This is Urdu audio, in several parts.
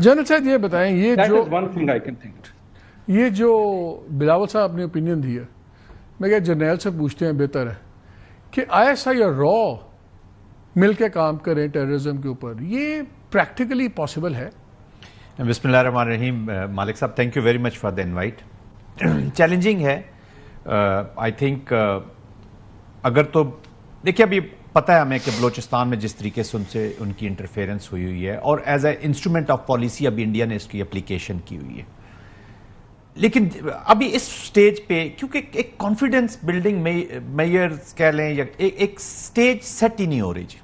جنرل صاحب یہ بتائیں یہ جو بلاول صاحب اپنی اوپینین دی ہے، میں کہ جرنیل سے پوچھتے ہیں بہتر ہے کہ ISI اور را مل کے کام کریں ٹیررزم کے اوپر، یہ پریکٹیکلی پاسبل ہے؟ بسم اللہ الرحمن الرحیم. مالک صاحب thank you very much for the invite. Challenging ہے آئی تھنک. اگر تو دیکھیے ابھی پتہ ہے ہمیں کہ بلوچستان میں جس طریقے سے ان کی انٹرفیئرنس ہوئی ہے اور as a instrument of policy ابھی انڈیا نے اس کی اپلیکیشن کی ہوئی ہے، لیکن ابھی اس سٹیج پہ کیونکہ ایک کانفیڈنس بلڈنگ میئرز کہہ لیں یا ایک سٹیج سیٹ ہی نہیں ہو رہی. جی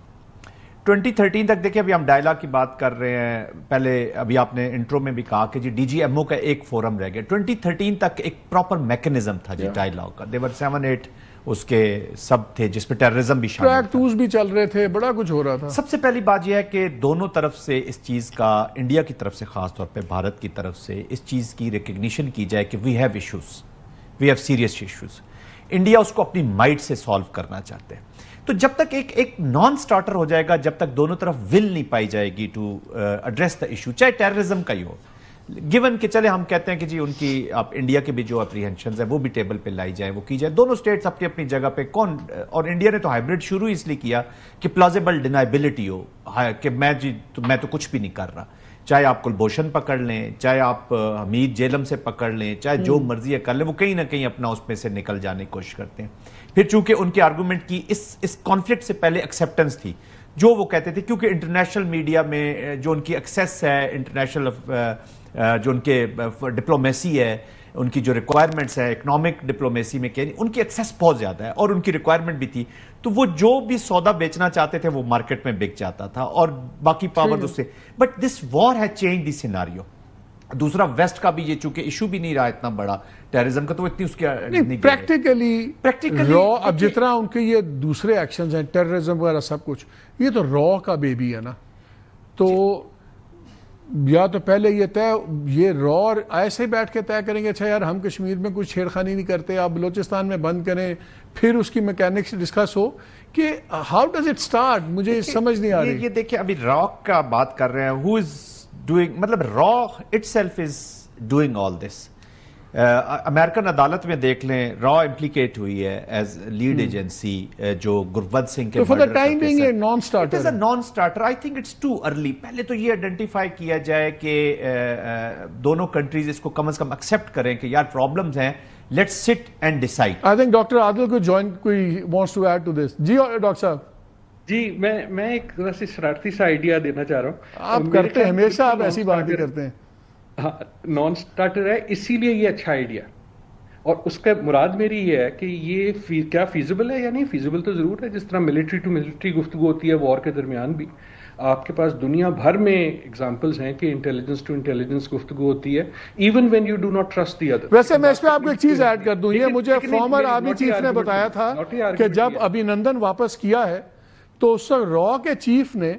2013 تک دیکھیں ابھی ہم ڈائلاگ کی بات کر رہے ہیں، پہلے ابھی آپ نے انٹرو میں بھی کہا کہ جی DGMO کا ایک فورم رہ گیا. 2013 تک ایک پراپر میکنزم تھا جی ڈائلاگ کا. دیور 7-8 اس کے سب تھے جس پہ ٹیررزم بھی شامل ٹریک ٹوز بھی چل رہے تھے، بڑا کچھ ہو رہا تھا. سب سے پہلی بات یہ ہے کہ دونوں طرف سے اس چیز کا، انڈیا کی طرف سے خاص طور پہ بھارت کی طرف سے اس چیز کی ریکگنیشن کی جائے کہ we have issues, we have serious issues. India اس کو اپنی مائٹ سے سالو کرنا چاہتے ہیں. تو جب تک ایک نان سٹارٹر ہو جائے گا، جب تک دونوں طرف ول نہیں پائی جائے گی ٹو ایڈریس دا ایشو، چاہے ٹیررزم کا ہی ہو، گیون کہ چلے ہم کہتے ہیں کہ جی ان کی آپ انڈیا کے بھی جو اپریہنشنز ہیں وہ بھی ٹیبل پہ لائی جائیں، وہ کی جائے. دونوں سٹیٹس اپنی اپنی جگہ پہ اور انڈیا نے تو ہائبرڈ شروع اس لیے کیا کہ پلازیبل ڈینائبلٹی ہو کہ میں تو کچھ بھی نہیں کر رہا. چاہے آپ کلبھوشن پکڑ لیں، چاہے آپ حمید جیلم سے پکڑ لیں، چاہے جو مرضی ہے کر لیں، وہ کہیں نہ کہیں اپنا اس میں سے نکل جانے کی کوشش کرتے ہیں. پھر چونکہ ان کے آرگومنٹ کی اس کانفلکٹ سے پہلے ایکسیپٹنس تھی، جو وہ کہتے تھے کیونکہ انٹرنیشنل میڈیا میں جو ان کی ایکسیس ہے، انٹرنیشنل جو ان کے ڈپلومیسی ہے، ان کی جو ریکوائرمنٹس ہے اکنامک ڈپلومیسی میں کہیں ان کی ایکسیس بہت زیادہ ہے اور ان کی ریکوائرمنٹ بھی تھی، تو وہ جو بھی سودا بیچنا چاہتے تھے وہ مارکیٹ میں بک جاتا تھا اور باقی پاور اس سے. But this war has change the scenario. دوسرا ویسٹ کا بھی یہ چونکہ ایشو بھی نہیں رہا اتنا بڑا ٹیررزم کا، تو اتنی اس کے پریکٹیکلی را اب جتنا ان کے یہ دوسرے ایکشنز ہیں ٹیررزم وغیرہ سب کچھ، یہ تو را کا بیبی ہے نا. تو یا تو پہلے یہ را اور ایسے بیٹھ کے طے کریں گے اچھا یار ہم کشمیر میں کچھ چھیڑخانی نہیں کرتے، آپ بلوچستان میں بند کریں، پھر اس کی میکینکس ڈسکس ہو کہ ہاؤ ڈز اٹ سٹارٹ. مجھے سمجھ نہیں آ رہی. یہ دیکھیں ابھی را کا بات کر رہے ہیں، ہو از ڈوئنگ، مطلب را it self is doing all this. American عدالت میں دیکھ لیں را امپلیکیٹ ہوئی ہے ایز لیڈ ایجنسی جو گربت سنگھ کے for the time being a non starter. It is a non starter. I think it's too early. پہلے تو یہ آئیڈینٹیفائی کیا جائے کہ دونوں کنٹریز اس کو کم از کم ایکسیپٹ کریں کہ یار پرابلمز ہیں، let's sit and decide. I think doctor Adil کو جوائن کوئی wants to add to this. جی ڈاکٹر صاحب. جی میں ایک ذرا سی شرارتی سا آئیڈیا دینا چاہ رہا ہوں. آپ کرتے ہیں ہمیشہ، آپ ایسی بات ہی کرتے ہیں. ہاں نان سٹارٹر ہے اسی لیے یہ اچھا آئیڈیا، اور اس کا مراد میری یہ ہے کہ یہ کیا فیزیبل ہے یا نہیں. فیزیبل تو ضرور ہے، جس طرح ملٹری ٹو ملٹری گفتگو ہوتی ہے وار کے درمیان بھی. آپ کے پاس دنیا بھر میں ایگزامپلز ہیں کہ انٹیلیجنس ٹو انٹیلیجنس گفتگو ہوتی ہے even when you do not trust the other. ویسے میں اس پہ آپ کو ایک چیز ایڈ کر دوں. یہ مجھے فارمر آرمی چیف نے بتایا تھا کہ جب ابھینندن واپس کیا ہے تو اس وقت را کے چیف نے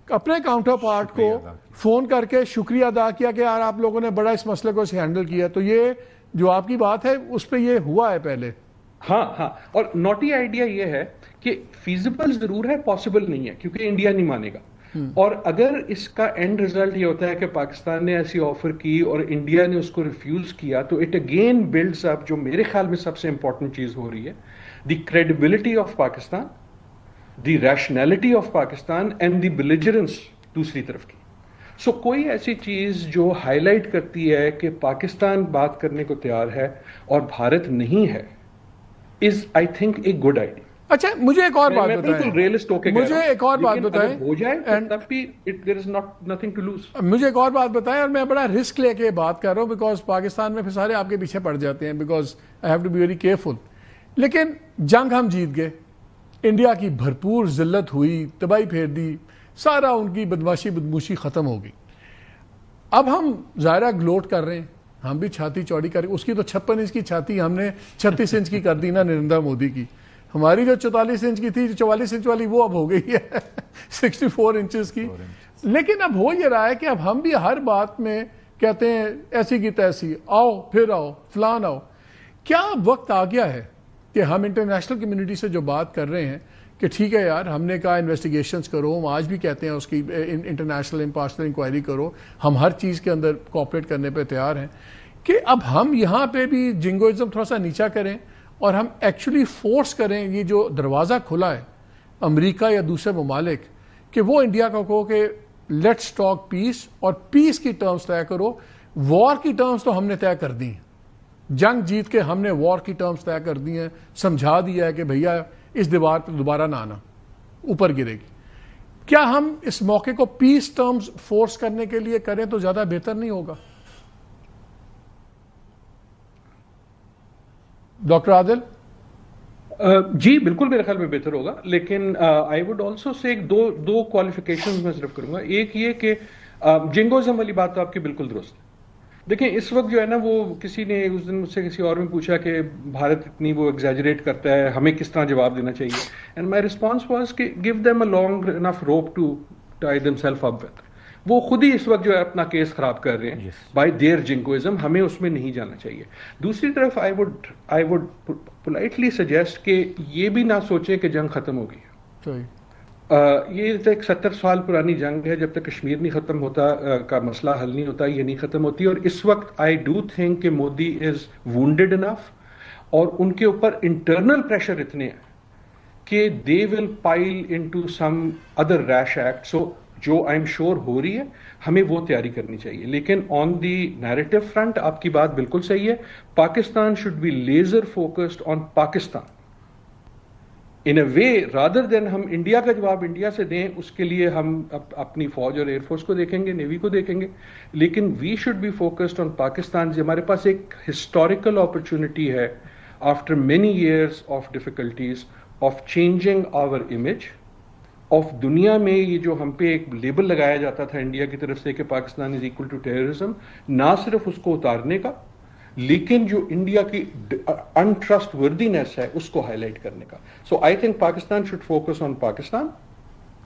اپنے کاؤنٹر پارٹ کو فون کر کے شکریہ ادا کیا کہ یار آپ لوگوں نے بڑا اس مسئلے کو ہینڈل کیا. تو یہ جو آپ کی بات ہے اس پہ یہ ہوا ہے پہلے. ہاں اور نوٹی آئیڈیا یہ ہے کہ فیزیبل ضرور ہے، پاسبل نہیں ہے کیونکہ انڈیا نہیں مانے گا. اور اگر اس کا اینڈ ریزلٹ یہ ہوتا ہے کہ پاکستان نے ایسی آفر کی اور انڈیا نے اس کو ریفیوز کیا، تو اٹ اگین بلڈز اپ جو میرے خیال میں سب سے امپورٹنٹ چیز ہو رہی ہے، the credibility of Pakistan, the rationality of Pakistan and the belligerence دوسری طرف کی. سو کوئی ایسی چیز جو ہائی لائٹ کرتی ہے کہ پاکستان بات کرنے کو تیار ہے اور بھارت نہیں ہے، is I think a good idea. اچھا مجھے ایک اور بات بتائیں، مجھے ایک اور بات بتائیں ہو جائے تب بھی there is nothing to lose. مجھے ایک اور بات بتائیں، اور میں بڑا رسک لے کے بات کر رہا ہوں بیکاز پاکستان میں پھر سارے آپ کے پیچھے پڑ جاتے ہیں because I have to be very careful. لیکن جنگ ہم جیت گئے، انڈیا کی بھرپور ذلت ہوئی، تباہی پھیر دی، سارا ان کی بدموشی ختم ہو گئی. اب ہم ظاہرہ گلوٹ کر رہے ہیں، ہم بھی چھاتی چوڑی کر رہے ہیں. اس کی تو 56 انچ کی چھاتی ہم نے 36 انچ کی کر دی نا نریندر مودی کی. ہماری جو 44 انچ کی تھی، 44 انچ والی، وہ اب ہو گئی ہے 64 انچز کی. لیکن اب ہو یہ رہا ہے کہ اب ہم بھی ہر بات میں کہتے ہیں ایسی کی تیسی، آؤ پھر آؤ فلان آؤ. کیا وقت آ گیا ہے کہ ہم انٹرنیشنل کمیونٹی سے جو بات کر رہے ہیں کہ ٹھیک ہے یار ہم نے کہا انویسٹیگیشنز کرو, ہم آج بھی کہتے ہیں اس کی انٹرنیشنل امپارشل انکوائری کرو, ہم ہر چیز کے اندر کوآپریٹ کرنے پہ تیار ہیں, کہ اب ہم یہاں پہ بھی جنگوازم تھوڑا سا نیچا کریں اور ہم ایکچولی فورس کریں یہ جو دروازہ کھلا ہے امریکہ یا دوسرے ممالک, کہ وہ انڈیا کو کہو کہ لیٹس ٹاک پیس, اور پیس کی ٹرمز طے کرو. وار کی ٹرمز تو ہم نے طے کر دی ہیں, جنگ جیت کے ہم نے وار کی ٹرمز طے کر دی ہیں, سمجھا دیا ہے کہ بھیا اس دیوار پہ دوبارہ نہ آنا, اوپر گرے گی. کیا ہم اس موقع کو پیس ٹرمز فورس کرنے کے لیے کریں تو زیادہ بہتر نہیں ہوگا؟ ڈاکٹر عادل. جی بالکل میرے خیال میں بہتر ہوگا, لیکن I would also say do qualifications میں صرف کروں گا. ایک یہ کہ جنگوزم والی بات تو آپ کی بالکل درست ہے. دیکھیں اس وقت جو ہے نا, وہ کسی نے اس دن مجھ سے کسی اور میں پوچھا کہ بھارت اتنی وہ ایگزیجریٹ کرتا ہے, ہمیں کس طرح جواب دینا چاہیے, اینڈ مائی ریسپانس واز کہ give them a long enough rope to tie them self up with. وہ خود ہی اس وقت جو ہے اپنا کیس خراب کر رہے ہیں بائی دیئر جنگوازم, ہمیں اس میں نہیں جانا چاہیے. دوسری طرف آئی وڈ پولائٹلی سجیسٹ کہ یہ بھی نہ سوچیں کہ جنگ ختم ہو گئی. یہ ایک 70 سال پرانی جنگ ہے, جب تک کشمیر نہیں ختم ہوتا کا مسئلہ حل نہیں ہوتا, یہ نہیں ختم ہوتی. اور اس وقت آئی ڈو تھنک کہ مودی از وونڈیڈ انف, اور ان کے اوپر انٹرنل پریشر اتنے ہیں کہ دے ول پائل انٹو سم ادر ریش ایکٹ. سو جو آئی ایم شیور ہو رہی ہے, ہمیں وہ تیاری کرنی چاہیے. لیکن آن دی نیریٹو فرنٹ آپ کی بات بالکل صحیح ہے. Pakistan should be laser focused on Pakistan in a way rather than ہم انڈیا کا جواب انڈیا سے دیں, اس کے لیے ہم اپنی فوج اور ایئر فورس کو دیکھیں گے, نیوی کو دیکھیں گے. لیکن we should be focused on Pakistan. ہمارے پاس ایک ہسٹوریکل اپرچونٹی ہے after many years of difficulties of changing our image of دنیا میں. یہ جو ہم پہ ایک لیبل لگایا جاتا تھا انڈیا کی طرف سے کہ Pakistan is equal to terrorism, نہ صرف اس کو اتارنے کا, لیکن جو انڈیا کی انٹرسٹ وردینس ہے اس کو ہائی لائٹ کرنے کا. So I think Pakistan should focus on Pakistan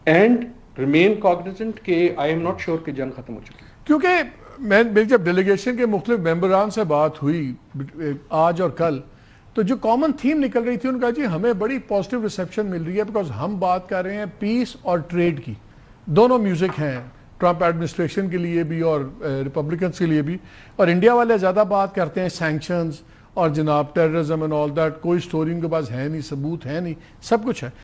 and remain cognizant کہ آئی ایم ناٹ شیور کہ جنگ ختم ہو چکی. کیونکہ میں جب ڈیلیگیشن کے مختلف ممبران سے بات ہوئی آج اور کل, تو جو کامن تھیم نکل رہی تھی ان کا, جی ہمیں بڑی پازیٹیو ریسیپشن مل رہی ہے بیکاز ہم بات کر رہے ہیں پیس اور ٹریڈ کی. دونوں میوزک ہیں ٹرمپ ایڈمنسٹریشن کے لیے بھی اور ریپبلکنس کے لیے بھی, اور انڈیا والے زیادہ بات کرتے ہیں سینکشنز اور جناب ٹیررزم اینڈ آل دیٹ. کوئی سٹوری ان کے پاس ہے نہیں, ثبوت ہے نہیں, سب کچھ ہے.